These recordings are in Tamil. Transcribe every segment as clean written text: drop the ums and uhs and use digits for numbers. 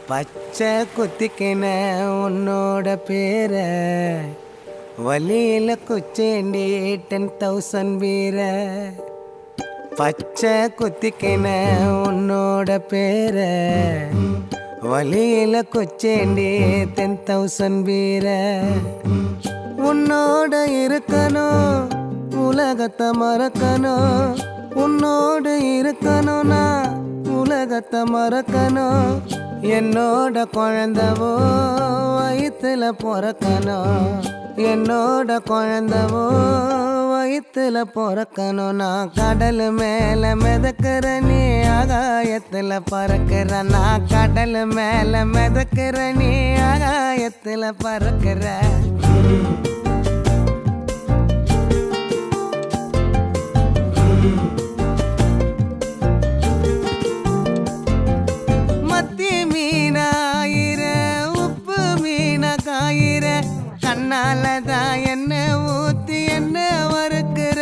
பச்சை குத்திக்கின உன்னோட பேர வலியில குச்சேண்டி 10,000 வீர. பச்சை குத்திக்கின உன்னோட பேர வலியில குச்சேண்டி 10,000 வீர. உன்னோட இருக்கணும் உலகத்தை மறக்கணும், உன்னோடு இருக்கணும்னா உலகத்தை மறக்கணும். என்னோட குழந்தவோ வயிற்றுல பிறக்கணும், என்னோட குழந்தவோ வயிற்றுல பிறக்கணும். நான் கடல் மேல மிதக்கிற நீ ஆகாயத்துல பறக்கிற, நான் கடல் மேல மிதக்கிற நீ ஆகாயத்துல பறக்கிற. கண்ணாலதான் என்ன ஊத்தி என்ன வறுக்கிற.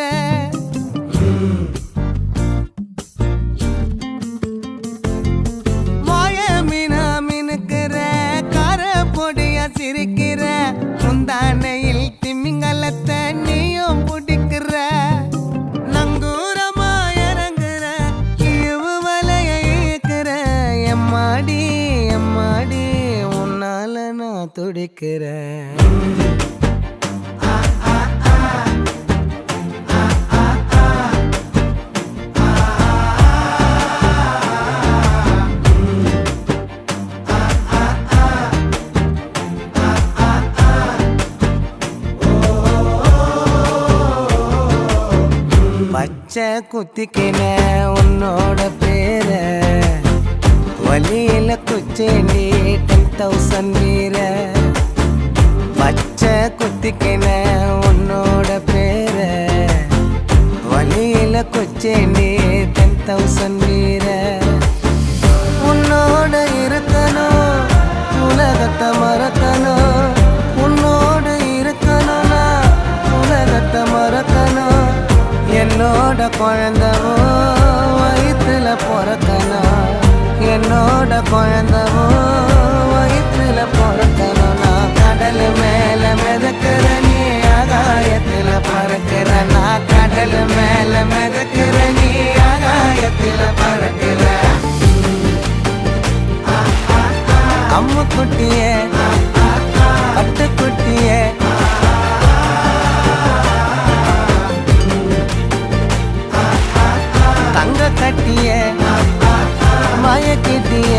வாய மீனா மினுக்கிற, கார பொடியா சிரிக்கிற, முந்தானையில் திமிங்கலத்தை நீயும் பிடிக்கிற. நங்கூரமா இறங்குற, இவு வலைய இழுக்கிற. எம்மாடி எம்மாடி உன்னால நான் துடிக்கிறேன். பச்சை குத்திக்கின உன்னோட பேர வலியில குச்சேண்டி 10,000 வீர. பச்சை குத்திக்கின உன்னோட பேர வலியில குச்சேண்டி 10,000 வீர. உன்னோட இருக்கணும் உலகத்தை மறக்கணும், உன்னோடு இருக்கணும்னா உலகத்தை மறக்கணும். என்னோட குழந்தவோ வயிற்றுல பிறக்கணும், என்னோட குழந்தவோ வயிற்றுல பிறக்கணும். நான் கடல் மேல மிதக்கிற நீ ஆகாயத்துல பறக்கிற, நான் கடல் மேல மிதக்கிற நீ ஆகாயத்துல பறக்கிற. அம்மு குட்டியே பட்டுக்குட்டியே தங்க கட்டிய மயக்கிட்டிய